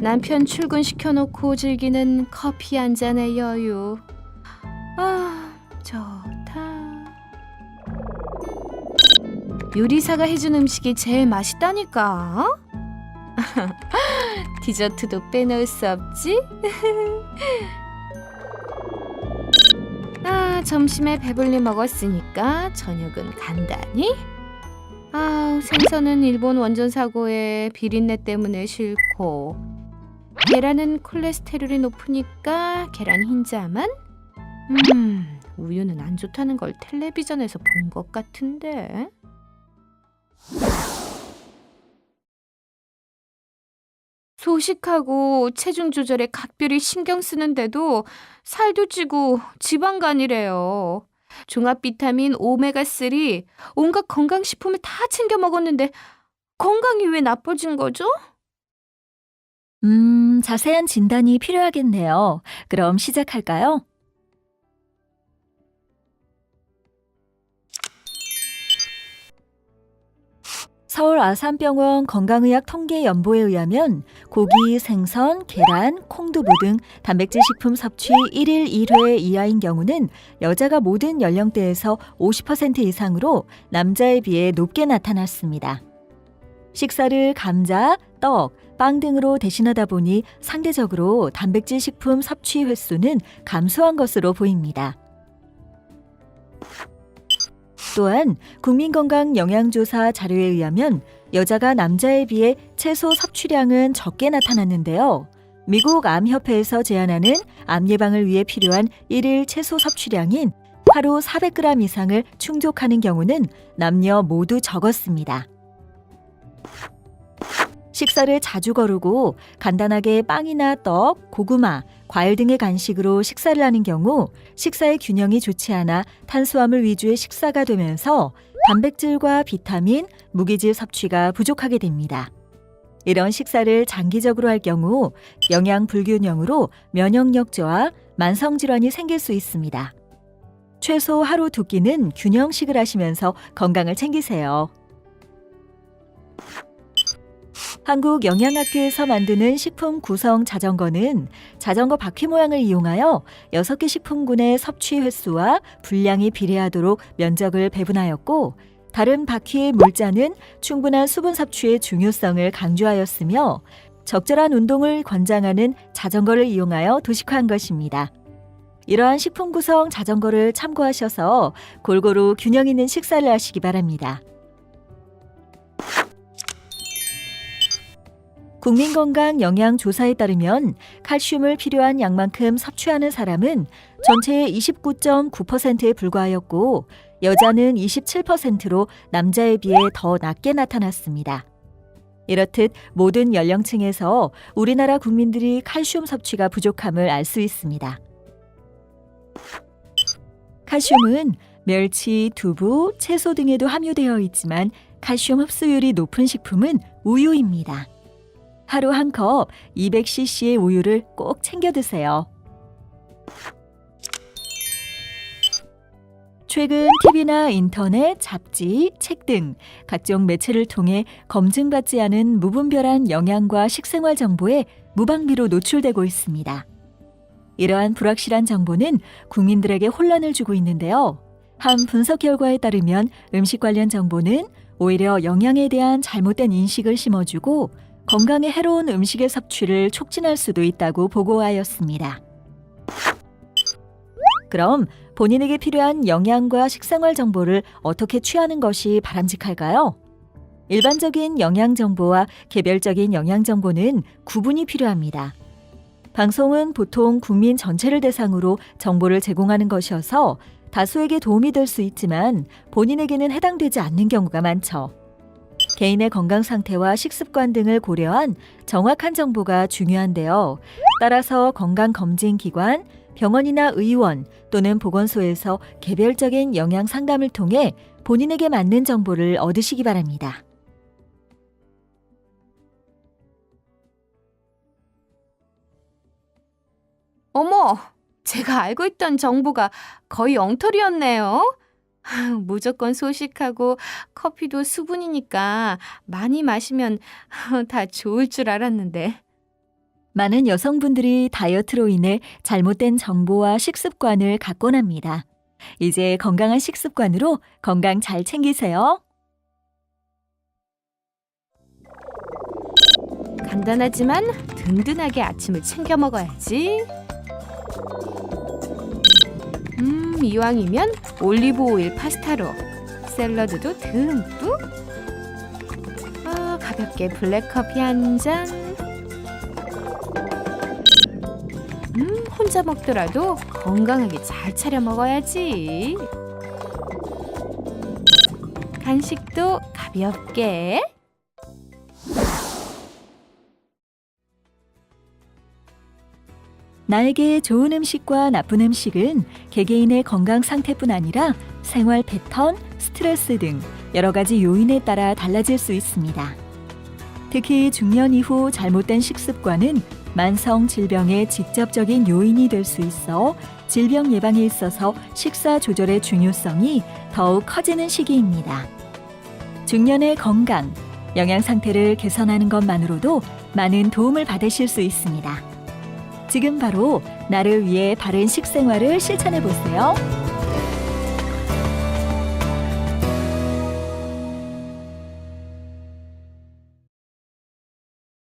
남편 출근시켜놓고 즐기는 커피 한 잔의 여유. 아, 좋다. 요리사가 해준 음식이 제일 맛있다니까. 디저트도 빼놓을 수 없지? 점심에 배불리 먹었으니까 저녁은 간단히. 생선은 일본 원전 사고에 비린내 때문에 싫고, 계란은 콜레스테롤이 높으니까 계란 흰자만. 우유는 안 좋다는 걸 텔레비전에서 본 것 같은데. 소식하고 체중 조절에 각별히 신경 쓰는데도 살도 찌고 지방간이래요. 종합 비타민 오메가3, 온갖 건강식품을 다 챙겨 먹었는데 건강이 왜 나빠진 거죠? 자세한 진단이 필요하겠네요. 그럼 시작할까요? 서울 아산병원 건강의학 통계연보에 의하면 고기, 생선, 계란, 콩두부 등 단백질 식품 섭취 1일 1회 이하인 경우는 여자가 모든 연령대에서 50% 이상으로 남자에 비해 높게 나타났습니다. 식사를 감자, 떡, 빵 등으로 대신하다 보니 상대적으로 단백질 식품 섭취 횟수는 감소한 것으로 보입니다. 또한 국민건강영양조사 자료에 의하면 여자가 남자에 비해 채소 섭취량은 적게 나타났는데요. 미국 암협회에서 제안하는 암 예방을 위해 필요한 1일 채소 섭취량인 하루 400g 이상을 충족하는 경우는 남녀 모두 적었습니다. 식사를 자주 거르고 간단하게 빵이나 떡, 고구마, 과일 등의 간식으로 식사를 하는 경우 식사의 균형이 좋지 않아 탄수화물 위주의 식사가 되면서 단백질과 비타민, 무기질 섭취가 부족하게 됩니다. 이런 식사를 장기적으로 할 경우 영양 불균형으로 면역력 저하, 만성질환이 생길 수 있습니다. 최소 하루 2끼는 균형식을 하시면서 건강을 챙기세요. 한국영양학회에서 만드는 식품 구성 자전거는 자전거 바퀴 모양을 이용하여 6개 식품군의 섭취 횟수와 분량이 비례하도록 면적을 배분하였고, 다른 바퀴의 물자는 충분한 수분 섭취의 중요성을 강조하였으며 적절한 운동을 권장하는 자전거를 이용하여 도식화한 것입니다. 이러한 식품 구성 자전거를 참고하셔서 골고루 균형 있는 식사를 하시기 바랍니다. 국민건강영양조사에 따르면 칼슘을 필요한 양만큼 섭취하는 사람은 전체의 29.9%에 불과하였고 여자는 27%로 남자에 비해 더 낮게 나타났습니다. 이렇듯 모든 연령층에서 우리나라 국민들이 칼슘 섭취가 부족함을 알 수 있습니다. 칼슘은 멸치, 두부, 채소 등에도 함유되어 있지만 칼슘 흡수율이 높은 식품은 우유입니다. 하루 한 컵 200cc의 우유를 꼭 챙겨 드세요. 최근 TV나 인터넷, 잡지, 책 등 각종 매체를 통해 검증받지 않은 무분별한 영양과 식생활 정보에 무방비로 노출되고 있습니다. 이러한 불확실한 정보는 국민들에게 혼란을 주고 있는데요. 한 분석 결과에 따르면 음식 관련 정보는 오히려 영양에 대한 잘못된 인식을 심어주고 건강에 해로운 음식의 섭취를 촉진할 수도 있다고 보고하였습니다. 그럼 본인에게 필요한 영양과 식생활 정보를 어떻게 취하는 것이 바람직할까요? 일반적인 영양 정보와 개별적인 영양 정보는 구분이 필요합니다. 방송은 보통 국민 전체를 대상으로 정보를 제공하는 것이어서 다수에게 도움이 될 수 있지만 본인에게는 해당되지 않는 경우가 많죠. 개인의 건강 상태와 식습관 등을 고려한 정확한 정보가 중요한데요. 따라서 건강검진기관, 병원이나 의원 또는 보건소에서 개별적인 영양 상담을 통해 본인에게 맞는 정보를 얻으시기 바랍니다. 어머, 제가 알고 있던 정보가 거의 엉터리였네요. 무조건 소식하고 커피도 수분이니까 많이 마시면 다 좋을 줄 알았는데. 많은 여성분들이 다이어트로 인해 잘못된 정보와 식습관을 갖곤 합니다. 이제 건강한 식습관으로 건강 잘 챙기세요. 간단하지만 든든하게 아침을 챙겨 먹어야지. 이왕이면 올리브 오일 파스타로 샐러드도 듬뿍. 가볍게 블랙커피 한 잔. 혼자 먹더라도 건강하게 잘 차려 먹어야지. 간식도 가볍게. 나에게 좋은 음식과 나쁜 음식은 개개인의 건강 상태뿐 아니라 생활 패턴, 스트레스 등 여러 가지 요인에 따라 달라질 수 있습니다. 특히 중년 이후 잘못된 식습관은 만성 질병의 직접적인 요인이 될 수 있어 질병 예방에 있어서 식사 조절의 중요성이 더욱 커지는 시기입니다. 중년의 건강, 영양 상태를 개선하는 것만으로도 많은 도움을 받으실 수 있습니다. 지금 바로 나를 위해 바른 식생활을 실천해 보세요.